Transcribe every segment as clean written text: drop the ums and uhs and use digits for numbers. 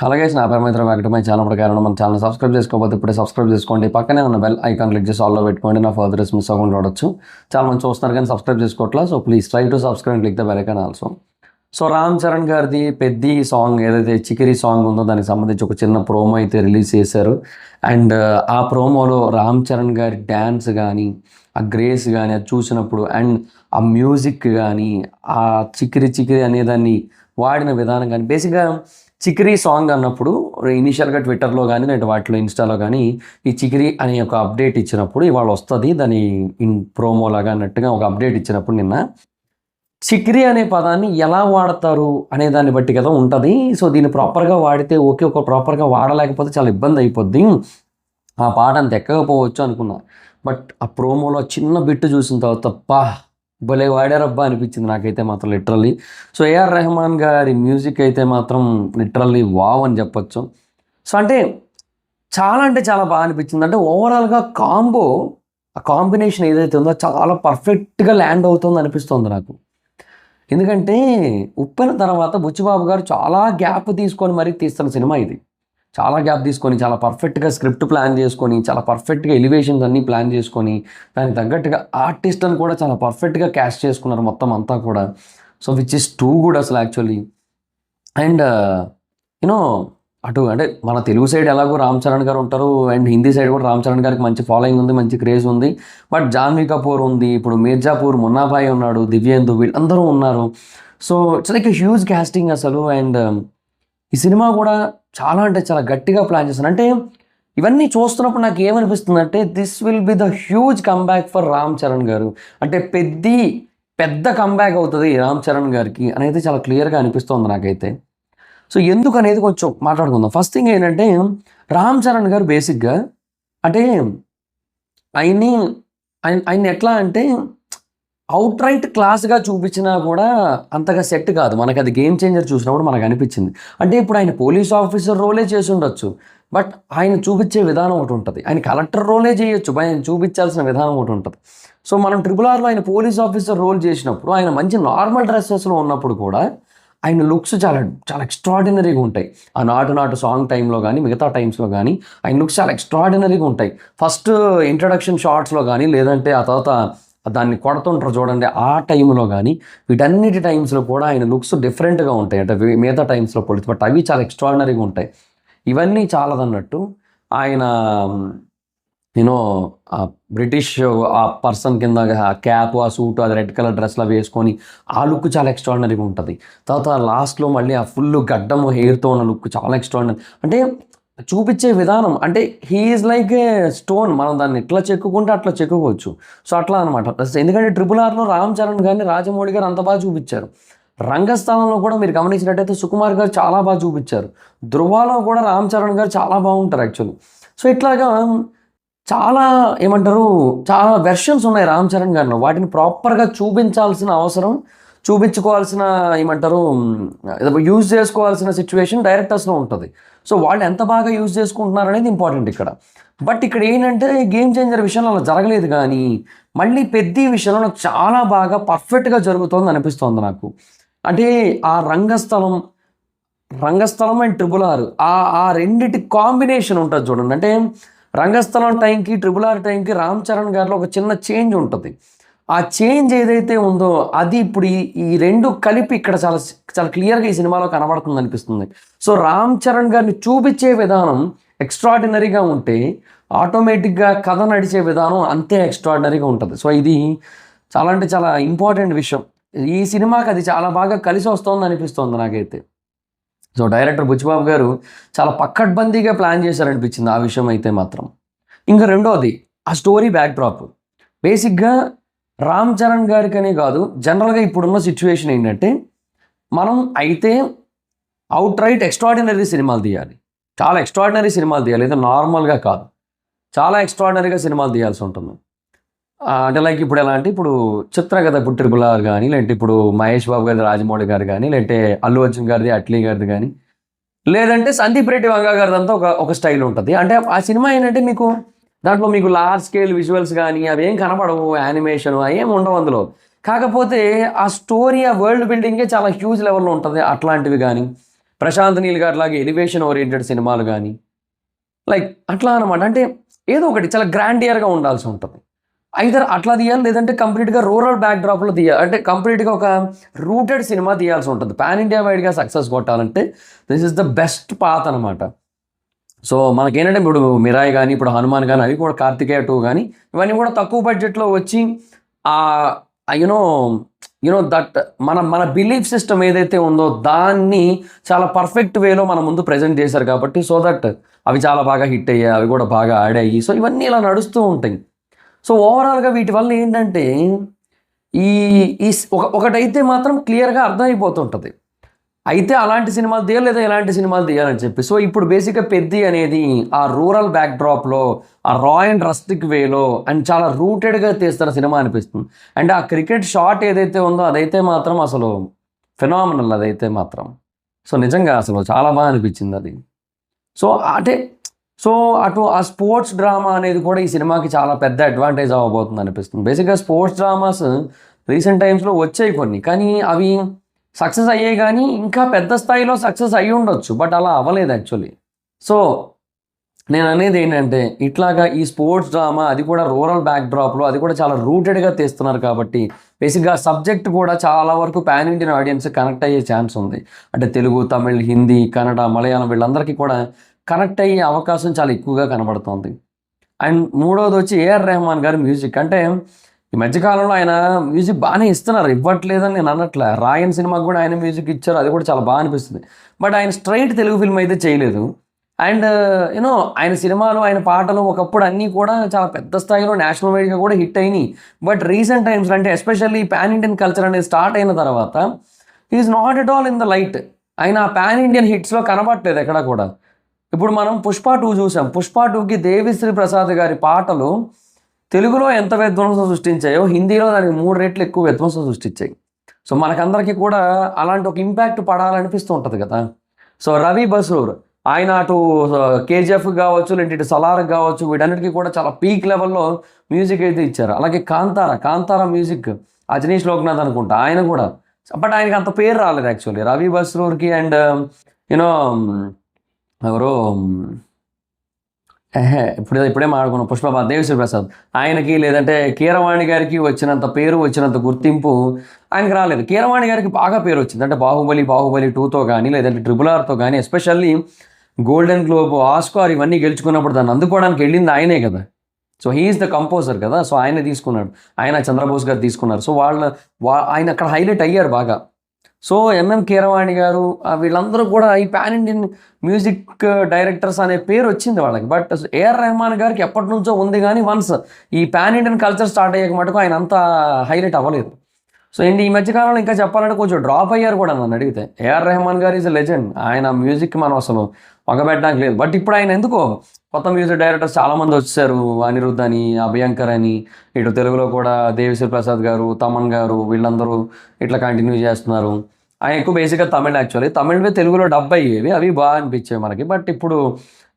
అలాగే నా పేరు మిత్రం వెంకటమై ఛానల్ ప్రకారం మన ఛానల్ సబ్స్క్రైబ్ చేసుకోకపోతే ఇప్పుడే సబ్స్క్రైబ్ చేసుకోండి. పక్కనే ఉన్న బెల్ ఐకాన్ క్లిక్ చేసి ఆల్లో పెట్టుకోండి. నా ఫర్దర్స్ మిస్ అవ్వకుండా చూడొచ్చు. చాలా మంది చూస్తున్నారు కానీ సబ్స్క్రైబ్ చేసుకోవట్లా. So please try to subscribe and click the bell icon also. So Ram Charan గారిది పెద్ది సాంగ్ ఏదైతే చికిరి సాంగ్ ఉందో దానికి సంబంధించి ఒక చిన్న ప్రోమో అయితే రిలీజ్ చేశారు. అండ్ ఆ ప్రోమోలో రామ్ చరణ్ గారి డ్యాన్స్ కానీ ఆ గ్రేస్ కానీ అది చూసినప్పుడు అండ్ ఆ మ్యూజిక్ కానీ ఆ చికిరి చికిరి అనేదాన్ని వాడిన విధానం కానీ బేసిక్గా చికిరి సాంగ్ అన్నప్పుడు ఇనీషియల్గా ట్విట్టర్లో కానీ లేదంటే వాటిలో ఇన్స్టాలో కానీ ఈ చికిరి అనే ఒక అప్డేట్ ఇచ్చినప్పుడు ఇవాళ వస్తుంది దాని ప్రోమో లాగా అన్నట్టుగా ఒక అప్డేట్ ఇచ్చినప్పుడు నిన్న చికిరి అనే పదాన్ని ఎలా వాడతారు అనే దాన్ని బట్టి కదా ఉంటుంది. సో దీన్ని ప్రాపర్గా వాడితే ఓకే, ఒక ప్రాపర్గా వాడలేకపోతే చాలా ఇబ్బంది అయిపోద్ది, ఆ పాట అంత ఎక్కకపోవచ్చు అనుకున్నా. బట్ ఆ ప్రోమోలో చిన్న బిట్టు చూసిన తర్వాత భలే వాడారబ్బా అనిపించింది నాకైతే మాత్రం లిటరల్లీ. సో ఏఆర్ రెహమాన్ గారి మ్యూజిక్ అయితే మాత్రం లిటరల్లీ వావ్ అని చెప్పొచ్చు. సో అంటే చాలా బాగా అనిపించింది. అంటే ఓవరాల్గా ఆ కాంబినేషన్ ఏదైతే ఉందో చాలా పర్ఫెక్ట్గా ల్యాండ్ అవుతుంది అనిపిస్తుంది నాకు. ఎందుకంటే ఉప్పెన తర్వాత బుచ్చిబాబు గారు చాలా గ్యాప్ తీసుకొని మరీ తీస్తున్న సినిమా ఇది. చాలా గ్యాప్ తీసుకొని చాలా పర్ఫెక్ట్గా స్క్రిప్ట్ ప్లాన్ చేసుకొని చాలా పర్ఫెక్ట్గా ఎలివేషన్స్ అన్నీ ప్లాన్ చేసుకొని దానికి తగ్గట్టుగా ఆర్టిస్ట్లను కూడా చాలా పర్ఫెక్ట్గా క్యాస్ట్ చేసుకున్నారు మొత్తం అంతా కూడా. So which is too good అసలు యాక్చువల్లీ. అండ్ యూనో అటు అంటే మన తెలుగు సైడ్ ఎలాగో రామ్ చరణ్ గారు ఉంటారు అండ్ హిందీ సైడ్ కూడా రామ్ చరణ్ గారికి మంచి ఫాలోయింగ్ ఉంది, మంచి క్రేజ్ ఉంది. బట్ జాన్వీ కపూర్ ఉంది, ఇప్పుడు మీర్జాపూర్ మున్నాభాయ్ ఉన్నాడు, దివ్యేందు, వీళ్ళందరూ ఉన్నారు. So it's like huge casting అసలు. అండ్ ఈ సినిమా కూడా చాలా అంటే చాలా గట్టిగా ప్లాన్ చేశాను. అంటే ఇవన్నీ చూస్తున్నప్పుడు నాకు ఏమనిపిస్తుంది అంటే this will be the huge comeback for Ram Charan గారు. అంటే పెద్ద కంబ్యాక్ అవుతుంది రామ్ చరణ్ గారికి అనేది చాలా క్లియర్గా అనిపిస్తుంది నాకైతే. సో ఎందుకు అనేది కొంచెం మాట్లాడుకుందాం. ఫస్ట్ థింగ్ ఏంటంటే రామ్ చరణ్ గారు బేసిక్గా అంటే ఆయన్ని ఎట్లా అంటే అవుట్ రైట్ క్లాస్గా చూపించినా కూడా అంతగా సెట్ కాదు. మనకు అది గేమ్ చేంజర్ చూసినప్పుడు మనకు అనిపించింది. అంటే ఇప్పుడు ఆయన పోలీస్ ఆఫీసర్ రోలే చేసి ఉండొచ్చు, బట్ ఆయన చూపించే విధానం ఒకటి ఉంటుంది. ఆయన కలెక్టర్ రోలే చేయొచ్చు, ఆయన చూపించాల్సిన విధానం ఒకటి ఉంటుంది. సో మనం RRRలో ఆయన పోలీస్ ఆఫీసర్ రోల్ చేసినప్పుడు ఆయన మంచి నార్మల్ డ్రెస్సెస్లో ఉన్నప్పుడు కూడా ఆయన లుక్స్ చాలా చాలా ఎక్స్ట్రాడినరీగా ఉంటాయి. ఆ నాటు సాంగ్ టైంలో కానీ మిగతా టైమ్స్లో కానీ ఆయన లుక్స్ చాలా ఎక్స్ట్రాడినరీగా ఉంటాయి. ఫస్ట్ ఇంట్రడక్షన్ షార్ట్స్లో కానీ లేదంటే ఆ తర్వాత దాన్ని కొడుతుంటారు చూడండి ఆ టైంలో కానీ వీటన్నిటి టైమ్స్లో కూడా ఆయన లుక్స్ డిఫరెంట్గా ఉంటాయి. అంటే మిగతా టైమ్స్లో పోలీస్ బట్ అవి చాలా ఎక్స్ట్రాడినరీగా ఉంటాయి. ఇవన్నీ చాలదన్నట్టు ఆయన యూనో ఆ బ్రిటిష్ ఆ పర్సన్ కింద ఆ క్యాప్ ఆ సూట్ అది రెడ్ కలర్ డ్రెస్లో వేసుకొని ఆ లుక్ చాలా ఎక్స్ట్రాడినరీగా ఉంటుంది. తర్వాత లాస్ట్లో మళ్ళీ ఆ ఫుల్ గడ్డము హెయిర్తో ఉన్న లుక్ చాలా ఎక్స్ట్రాడినరీ. అంటే చూపించే విధానం అంటే హీఈస్ లైక్ ఏ స్టోన్, మనం దాన్ని ఎట్లా చెక్కుకుంటే అట్లా చెక్కుకోవచ్చు. సో అట్లా అనమాట. ఎందుకంటే RRRలో రామ్ చరణ్ గారిని రాజమౌళి గారు అంత బాగా చూపించారు. రంగస్థలంలో కూడా మీరు గమనించినట్టయితే సుకుమార్ గారు చాలా బాగా చూపించారు. ధృవాలో కూడా రామ్ చరణ్ గారు చాలా బాగుంటారు యాక్చువల్లీ. సో ఇట్లాగా చాలా ఏమంటారు చాలా వెర్షన్స్ ఉన్నాయి రామ్ చరణ్ గారిలో. వాటిని ప్రాపర్గా చూపించాల్సిన అవసరం, చూపించుకోవాల్సిన ఏమంటారు యూజ్ చేసుకోవాల్సిన సిచ్యువేషన్ డైరెక్టర్స్లో ఉంటుంది. సో వాళ్ళు ఎంత బాగా యూజ్ చేసుకుంటున్నారు అనేది ఇంపార్టెంట్ ఇక్కడ. బట్ ఇక్కడ ఏంటంటే గేమ్ చేంజర్ విషయంలో అలా జరగలేదు, కానీ మళ్ళీ పెద్ద విషయంలో నాకు చాలా బాగా పర్ఫెక్ట్గా జరుగుతోంది అనిపిస్తోంది నాకు. అంటే ఆ రంగస్థలం అండ్ RRR ఆ రెండిటి కాంబినేషన్ ఉంటుంది చూడండి. అంటే రంగస్థలం టైంకి RRR టైంకి రామ్ చరణ్ గారిలో ఒక చిన్న చేంజ్ ఉంటుంది. ఆ చేంజ్ ఏదైతే ఉందో అది ఇప్పుడు ఈ రెండు కలిపి ఇక్కడ చాలా చాలా క్లియర్గా ఈ సినిమాలో కనబడుతుంది అనిపిస్తుంది. సో రామ్ చరణ్ గారిని చూపించే విధానం ఎక్స్ట్రాడినరీగా ఉంటే ఆటోమేటిక్గా కథ నడిచే విధానం అంతే ఎక్స్ట్రాడినరీగా ఉంటుంది. సో ఇది చాలా అంటే చాలా ఇంపార్టెంట్ విషయం. ఈ సినిమాకి అది చాలా బాగా కలిసి వస్తుంది అనిపిస్తుంది నాకైతే. సో డైరెక్టర్ బుచ్చిబాబు గారు చాలా పక్కడ్బందీగా ప్లాన్ చేశారనిపించింది ఆ విషయం అయితే మాత్రం. ఇంకా రెండోది ఆ స్టోరీ బ్యాక్డ్రాప్. బేసిక్గా రామ్ చరణ్ గారికనే కాదు, జనరల్గా ఇప్పుడున్న సిచ్యువేషన్ ఏంటంటే మనం అయితే అవుట్ రైట్ ఎక్స్ట్రాడినరీ సినిమాలు తీయాలి, చాలా ఎక్స్ట్రాడినరీ సినిమాలు తీయాలి. ఏదో నార్మల్గా కాదు, చాలా ఎక్స్ట్రాడినరీగా సినిమాలు తీయాల్సి ఉంటుంది. అంటే లైక్ ఇప్పుడు ఎలా అంటే ఇప్పుడు చిత్రకథ ఇప్పుడు RRR కానీ లేదంటే ఇప్పుడు మహేష్ బాబు గారి రాజమౌళి గారు కానీ లేదంటే అల్లు అర్జున్ గారిది అట్లీ గారిది కానీ లేదంటే సందీప్ రెడ్డి వంగ గారిదంతా ఒక స్టైల్ ఉంటుంది. అంటే ఆ సినిమా ఏంటంటే మీకు దాంట్లో మీకు లార్జ్ స్కేల్ విజువల్స్ కానీ అవి ఏం కనపడవు, యానిమేషన్ ఏం ఉండవు అందులో. కాకపోతే ఆ స్టోరీ ఆ వరల్డ్ బిల్డింగే చాలా హ్యూజ్ లెవెల్లో ఉంటుంది. అట్లాంటివి కానీ ప్రశాంత్ నీల్ గారి లాగా ఎలివేషన్ ఓరియంటెడ్ సినిమాలు కానీ లైక్ అట్లా అనమాట. అంటే ఏదో ఒకటి చాలా గ్రాండియర్గా ఉండాల్సి ఉంటుంది. ఐదర్ అట్లా తీయాలి, లేదంటే కంప్లీట్గా రూరల్ బ్యాక్డ్రాప్లో తీయాలి. అంటే కంప్లీట్గా ఒక రూటెడ్ సినిమా తీయాల్సి ఉంటుంది. పాన్ ఇండియా వైడ్గా సక్సెస్ కొట్టాలంటే this is the best path అనమాట. సో మనకేంటంటే ఇప్పుడు మిరాయి కానీ, ఇప్పుడు హనుమాన్ కానీ, అవి కూడా కార్తికేయ 2 కానీ, ఇవన్నీ కూడా తక్కువ బడ్జెట్లో వచ్చి యునో దట్ మన బిలీఫ్ సిస్టమ్ ఏదైతే ఉందో దాన్ని చాలా పర్ఫెక్ట్ వేలో మన ముందు ప్రజెంట్ చేశారు కాబట్టి, సో దట్ అవి చాలా బాగా హిట్ అయ్యాయి, అవి కూడా బాగా ఆడాయి. సో ఇవన్నీ ఇలా నడుస్తూ ఉంటాయి. సో ఓవరాల్గా వీటి వల్ల ఏంటంటే ఈ ఈ ఒకటైతే మాత్రం క్లియర్గా అర్థమైపోతుంటుంది, అయితే అలాంటి సినిమాలు తీయాలి లేదా ఇలాంటి సినిమాలు తీయాలని చెప్పి. సో ఇప్పుడు బేసిక్గా పెద్ది అనేది ఆ రూరల్ బ్యాక్డ్రాప్లో, ఆ రా అండ్ రస్టిక్ వేలో అండ్ చాలా రూటెడ్గా తీస్తున్న సినిమా అనిపిస్తుంది. అండ్ ఆ క్రికెట్ షాట్ ఏదైతే ఉందో అదైతే మాత్రం అసలు ఫెనామినల్, అదైతే మాత్రం. సో నిజంగా అసలు చాలా బాగా అనిపించింది అది. సో అటు ఆ స్పోర్ట్స్ డ్రామా అనేది కూడా ఈ సినిమాకి చాలా పెద్ద అడ్వాంటేజ్ అవ్వబోతుంది అనిపిస్తుంది. బేసిక్గా స్పోర్ట్స్ డ్రామాస్ రీసెంట్ టైమ్స్లో వచ్చాయి కొన్ని, కానీ అవి సక్సెస్ అయ్యాయి, కానీ ఇంకా పెద్ద స్థాయిలో సక్సెస్ అయ్యి ఉండొచ్చు, బట్ అలా అవ్వలేదు యాక్చువల్లీ. సో నేను అనేది ఏంటంటే ఇట్లాగా ఈ స్పోర్ట్స్ డ్రామా, అది కూడా రూరల్ బ్యాక్డ్రాప్లో, అది కూడా చాలా రూటెడ్గా తీస్తున్నారు కాబట్టి బేసిక్గా సబ్జెక్ట్ కూడా చాలా వరకు పాన్ ఇండియన్ ఆడియన్స్ కనెక్ట్ అయ్యే ఛాన్స్ ఉంది. అంటే తెలుగు, తమిళ్, హిందీ, కన్నడ, మలయాళం వీళ్ళందరికీ కూడా కనెక్ట్ అయ్యే అవకాశం చాలా ఎక్కువగా కనబడుతుంది. అండ్ మూడవది వచ్చి ఏఆర్ రెహమాన్ గారి మ్యూజిక్. అంటే ఈ మధ్యకాలంలో ఆయన మ్యూజిక్ బాగానే ఇస్తున్నారు, ఇవ్వట్లేదని నేను అన్నట్లే. రాయన్ సినిమాకి కూడా ఆయన మ్యూజిక్ ఇచ్చారు, అది కూడా చాలా బాగా అనిపిస్తుంది. బట్ ఆయన స్ట్రైట్ తెలుగు ఫిల్మ్ అయితే చేయలేదు. అండ్ ఆయన సినిమాలు, ఆయన పాటలు ఒకప్పుడు అన్నీ కూడా చాలా పెద్ద స్థాయిలో నేషనల్ వైడ్గా కూడా హిట్ అయినాయి. బట్ రీసెంట్ టైమ్స్లో అంటే ఎస్పెషల్లీ పాన్ ఇండియన్ కల్చర్ అనేది స్టార్ట్ అయిన తర్వాత is not at all in the light. ఆయన పాన్ ఇండియన్ హిట్స్లో కనబడట్లేదు ఎక్కడ కూడా. ఇప్పుడు మనం పుష్ప 2 చూసాం. పుష్ప 2కి దేవిశ్రీ ప్రసాద్ గారి పాటలు తెలుగులో ఎంత విధ్వంసం సృష్టించాయో హిందీలో దానికి 3 రెట్లు ఎక్కువ విధ్వంసం సృష్టించాయి. సో మనకందరికీ కూడా అలాంటి ఒక ఇంపాక్ట్ పడాలనిపిస్తూ ఉంటుంది కదా. సో రవి బసూర్ ఆయన అటు కేజీఎఫ్ కావచ్చు, లేదంటే ఇటు సలార్ కావచ్చు, వీటన్నిటికీ కూడా చాలా పీక్ లెవెల్లో మ్యూజిక్ అయితే ఇచ్చారు. అలాగే కాంతారా మ్యూజిక్ అజనీష్ లోక్నాథ్ అనుకుంటా ఆయన కూడా, బట్ ఆయనకి అంత పేరు రాలేదు యాక్చువల్లీ. రవి బసూర్కి అండ్ ఎవరో ఇప్పుడే మాట్లాడుకున్నాం పుష్ప దేవిశ్రీ ప్రసాద్, ఆయనకి లేదంటే కీరవాణి గారికి వచ్చినంత పేరు, వచ్చినంత గుర్తింపు ఆయనకి రాలేదు. కీరవాణి గారికి బాగా పేరు వచ్చింది, అంటే బాహుబలి 2తో కానీ, లేదంటే RRRతో కానీ, ఎస్పెషల్లీ గోల్డెన్ గ్లోబ్, ఆస్కార్ ఇవన్నీ గెలుచుకున్నప్పుడు దాన్ని అందుకోవడానికి వెళ్ళింది ఆయనే కదా. సో హీఈస్ ద కంపోజర్ కదా. సో ఆయన తీసుకున్నాడు, ఆయన చంద్రబోస్ గారు తీసుకున్నారు. సో ఆయన అక్కడ హైలైట్ అయ్యారు బాగా. సో ఎంఎం కీరవాణి గారు వీళ్ళందరూ కూడా ఈ పాన్ ఇండియన్ మ్యూజిక్ డైరెక్టర్స్ అనే పేరు వచ్చింది వాళ్ళకి. బట్ ఏఆర్ రెహమాన్ గారికి ఎప్పటి నుంచో ఉంది, కానీ వన్స్ ఈ పాన్ ఇండియన్ కల్చర్ స్టార్ట్ అయ్యాక మటుకు ఆయన అంతా హైలైట్ అవ్వలేదు. సో ఈ మధ్యకాలంలో ఇంకా చెప్పాలంటే కొంచెం డ్రాప్ అయ్యారు కూడా నన్ను అడిగితే. ఏఆర్ రెహమాన్ గారు ఈజ్ ఎ లెజెండ్, ఆయన మ్యూజిక్ మనం అసలు పగబెట్టడానికి లేదు. బట్ ఇప్పుడు ఆయన ఎందుకో కొత్త మ్యూజిక్ డైరెక్టర్స్ చాలామంది వచ్చారు, అనిరుద్ధ్ అని, అభయంకర్ అని, ఇటు తెలుగులో కూడా దేవిశ్రీ ప్రసాద్ గారు, తమన్ గారు, వీళ్ళందరూ ఇట్లా కంటిన్యూ చేస్తున్నారు. ఆయన ఎక్కువ బేసిక్గా తమిళ్, యాక్చువల్లీ తమిళ్వే తెలుగులో డబ్ అయ్యేవి, అవి బాగా అనిపించేవి మనకి. బట్ ఇప్పుడు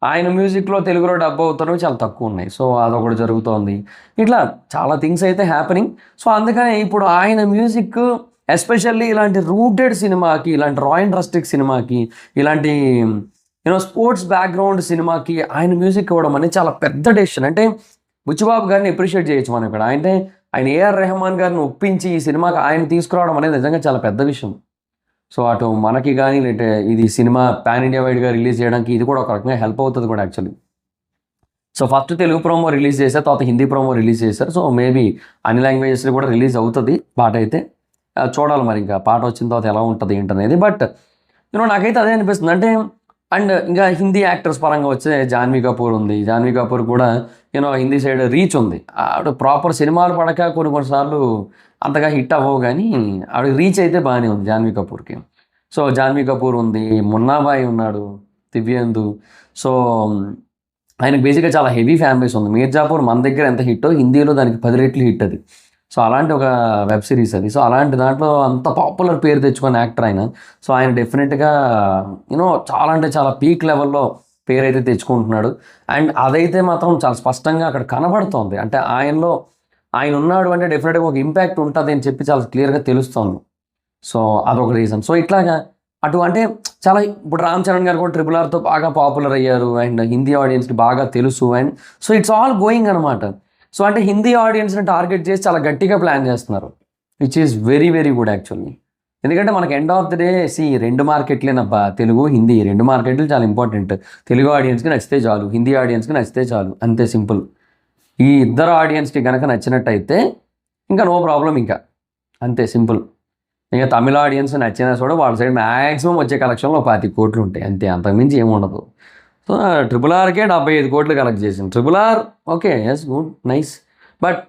ఆయన మ్యూజిక్లో తెలుగులో డబ్ అవుతున్నవి చాలా తక్కువ ఉన్నాయి. సో అదొకటి జరుగుతోంది. ఇట్లా చాలా థింగ్స్ అయితే హ్యాపెనింగ్. సో అందుకనే ఇప్పుడు ఆయన మ్యూజిక్ ఎస్పెషల్లీ ఇలాంటి రూటెడ్ సినిమాకి, ఇలాంటి రా అండ్ రస్టిక్ సినిమాకి, ఇలాంటి స్పోర్ట్స్ బ్యాక్గ్రౌండ్ సినిమాకి ఆయన మ్యూజిక్ ఇవ్వడం అనేది చాలా పెద్ద డెసిషన్. అంటే బుచ్చిబాబు గారిని అప్రిషియేట్ చేయొచ్చు మనం ఇక్కడ. అంటే ఆయన ఏఆర్ రెహమాన్ గారిని ఒప్పించి ఈ సినిమాకి ఆయన తీసుకురావడం అనేది నిజంగా చాలా పెద్ద విషయం. సో అటు మనకి కానీ, లేదంటే ఇది సినిమా పాన్ ఇండియా వైడ్గా రిలీజ్ చేయడానికి ఇది కూడా ఒక రకంగా హెల్ప్ అవుతుంది కూడా actually. So first Telugu promo release చేశారు, తర్వాత హిందీ ప్రోమో రిలీజ్ చేశారు. సో మేబీ అన్ని లాంగ్వేజెస్లో కూడా రిలీజ్ అవుతుంది పాట అయితే. చూడాలి మరి ఇంకా పాట వచ్చిన తర్వాత ఎలా ఉంటుంది ఏంటనేది. బట్ నాకైతే అదే అనిపిస్తుంది. అంటే అండ్ ఇంకా హిందీ యాక్టర్స్ పరంగా వచ్చే జాన్వీ కపూర్ ఉంది. జాన్వీ కపూర్ కూడా హిందీ సైడ్ రీచ్ ఉంది. ఆవిడ ప్రాపర్ సినిమాలు పడక కొన్నిసార్లు అంతగా హిట్ అవ్వవు, కానీ ఆవిడ రీచ్ అయితే బాగానే ఉంది జాన్వీ కపూర్కి. సో జాన్వీ కపూర్ ఉంది, మున్నాబాయి ఉన్నాడు, దివ్యేందు. సో ఆయనకు బేసిక్గా చాలా హెవీ ఫ్యాన్ బేస్ ఉంది. మీర్జాపూర్ మన దగ్గర ఎంత హిట్టో హిందీలో దానికి 10 రెట్లు హిట్ అది. సో అలాంటి ఒక వెబ్ సిరీస్ అది. సో అలాంటి దాంట్లో అంత పాపులర్ పేరు తెచ్చుకున్న యాక్టర్ ఆయన. సో ఆయన డెఫినెట్గా చాలా అంటే చాలా పీక్ లెవెల్లో పేరు అయితే తెచ్చుకుంటున్నాడు. అండ్ అదైతే మాత్రం చాలా స్పష్టంగా అక్కడ కనబడుతోంది. అంటే ఆయన ఉన్నాడు అంటే డెఫినెట్గా ఒక ఇంపాక్ట్ ఉంటుంది అని చెప్పి చాలా క్లియర్గా తెలుస్తోంది. సో అదొక రీజన్. సో ఇట్లాగా అటు అంటే చాలా ఇప్పుడు రామ్ చరణ్ గారు కూడా RRRతో బాగా పాపులర్ అయ్యారు అండ్ హిందీ ఆడియన్స్కి బాగా తెలుసు and so it's all going అనమాట. సో అంటే హిందీ ఆడియన్స్ని టార్గెట్ చేసి చాలా గట్టిగా ప్లాన్ చేస్తున్నారు, which is very very good actually. ఎందుకంటే మనకి ఎండ్ ఆఫ్ ది డే రెండు మార్కెట్లేనబ్బా, తెలుగు హిందీ 2 మార్కెట్లు చాలా ఇంపార్టెంట్. తెలుగు ఆడియన్స్కి నచ్చితే చాలు, హిందీ ఆడియన్స్కి నచ్చితే చాలు, అంతే సింపుల్. ఈ ఇద్దరు ఆడియన్స్కి కనుక నచ్చినట్టయితే ఇంకా నో ప్రాబ్లం, ఇంకా అంతే సింపుల్. ఇంకా తమిళ ఆడియన్స్ నచ్చినా కూడా వాళ్ళ సైడ్ మ్యాక్సిమం వచ్చే కలెక్షన్లో 25 కోట్లు ఉంటాయి అంతే, అంతకుమించి ఏమి ఉండదు. సో RRRకే 75 కోట్లు కలెక్ట్ చేసింది. RRR okay, yes good nice, but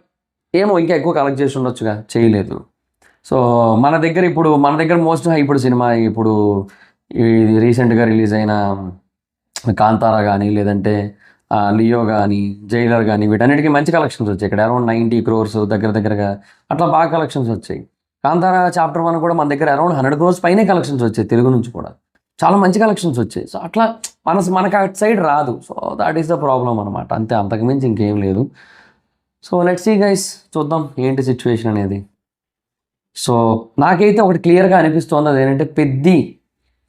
ఏమో ఇంకా ఎక్కువ కలెక్ట్ చేసి ఉండొచ్చుగా, చేయలేదు. సో మన దగ్గర మోస్ట్ హైప్డ్ సినిమా ఇప్పుడు ఇది రీసెంట్గా రిలీజ్ అయిన కాంతారా కానీ, లేదంటే లియో కానీ, జైలర్ కానీ, వీటన్నిటికీ మంచి కలెక్షన్స్ వచ్చాయి. ఇక్కడ అరౌండ్ 90 crores దగ్గరగా అట్లా బాగా కలెక్షన్స్ వచ్చాయి. కాంతారా చాప్టర్ 1 కూడా మన దగ్గర అరౌండ్ 100 crores పైనే కలెక్షన్స్ వచ్చాయి, తెలుగు నుంచి కూడా చాలా మంచి కలెక్షన్స్ వచ్చాయి. సో అట్లా మనకు అటు సైడ్ రాదు. So that is the problem అనమాట, అంతే, అంతకుమించి ఇంకేం లేదు. సో లెట్స్ సీ గైస్, చూద్దాం ఏంటి సిచ్యువేషన్ అనేది. సో నాకైతే ఒకటి క్లియర్గా అనిపిస్తుంది, అదేంటంటే పెద్ది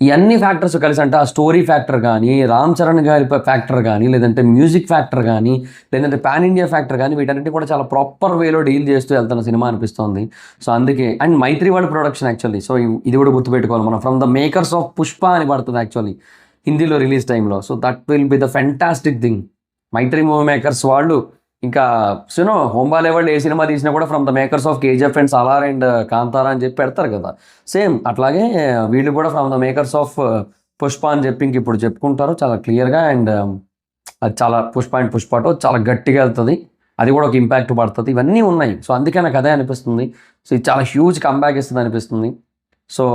ఈ అన్ని ఫ్యాక్టర్స్ కలిసి, అంటే ఆ స్టోరీ ఫ్యాక్టర్ కానీ, రామ్ చరణ్ గారి ఫ్యాక్టర్ కానీ, లేదంటే మ్యూజిక్ ఫ్యాక్టర్ కానీ, లేదంటే పాన్ ఇండియా ఫ్యాక్టర్ కానీ, వీటన్నిటి కూడా చాలా ప్రాపర్ వేలో డీల్ చేస్తూ వెళ్తున్న సినిమా అనిపిస్తుంది. సో అందుకే, అండ్ మైత్రి వాళ్ళ ప్రొడక్షన్ యాక్చువల్లీ. సో ఇది కూడా గుర్తుపెట్టుకోవాలి మనం, from the makers of Pushpa అని పడుతుంది యాక్చువల్లీ హిందీలో రిలీజ్ టైంలో. So that will be the fantastic thing. Mythri movie makers వాళ్ళు ఇంకా సునో హోంబాలే వాళ్ళు ఏ సినిమా తీసినా కూడా from the makers of KGF and Salaar and Kantara అని చెప్పి పెడతారు కదా, సేమ్ అట్లాగే వీళ్ళు కూడా from the makers of Pushpa అని చెప్పి ఇంక ఇప్పుడు చెప్పుకుంటారు చాలా క్లియర్గా. అండ్ అది చాలా పుష్ప అండ్ పుష్పతో చాలా గట్టిగా వెళ్తుంది, అది కూడా ఒక ఇంపాక్ట్ పడుతుంది, ఇవన్నీ ఉన్నాయి. సో అందుకే నాకు అదే అనిపిస్తుంది. సో ఇది చాలా హ్యూజ్ కంబ్యాక్ ఇస్తుంది అనిపిస్తుంది. So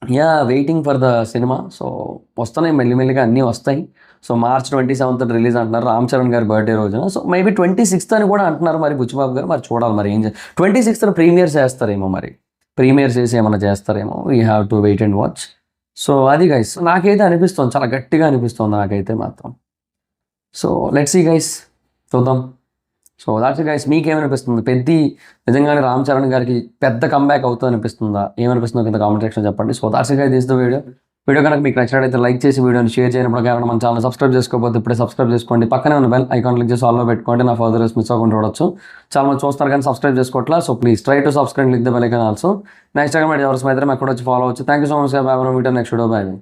yeah, waiting for the cinema. So వస్తున్నాయి మెల్లిమెల్లిగా, అన్నీ వస్తాయి. సో March 27th రిలీజ్ అంటున్నారు, రామ్ చరణ్ గారి బర్త్డే రోజున. సో మేబీ 26th అని కూడా అంటున్నారు మరి బుచ్చిబాబు గారు, మరి చూడాలి మరి ఏం 26th ప్రీమియర్ చేస్తారేమో, మరి ప్రీమియర్ చేసి ఏమైనా చేస్తారేమో, we have to wait and watch. So అది గైస్, నాకైతే అనిపిస్తుంది, చాలా గట్టిగా అనిపిస్తుంది నాకైతే మాత్రం. సో లెట్స్ సీ గైస్, చూద్దాం. సో దాట్స్ గైస్, మీకేమనిపిస్తుంది? పెద్ది నిజంగానే రామ్ చరణ్ గారికి పెద్ద కంబ్యాక్ అవుతుంది అనిపిస్తుందా? ఏమనిపిస్తుందో కింద కామెంట్ సెక్షన్ చెప్పండి. So that's guys, this the video కనుక మీకు నచ్చినట్లయితే లైక్ చేసి వీడియోని షేర్ చేయడం కారణం, మన ఛానల్ సబ్స్క్రైబ్ చేసుకోకపోతే ఇప్పుడే సబ్స్క్రైబ్ చేసుకోండి. పక్కనే ఉన్న బెల్ ఐకాన్ క్లిక్ చేసి ఆల్లో పెట్టుకోండి, నా ఫర్దర్ మిస్ అవ్వకుండా చూడొచ్చు. చాలా మంది చూస్తారు కానీ సబ్స్క్రైబ్ చేసుకోవట్లా. So please try to subscribe, click the bell icon also. Next time ఎవరి అయితే అక్కడ వచ్చి ఫాలో అవచ్చు. Thank you so much, bye. Next video, bye.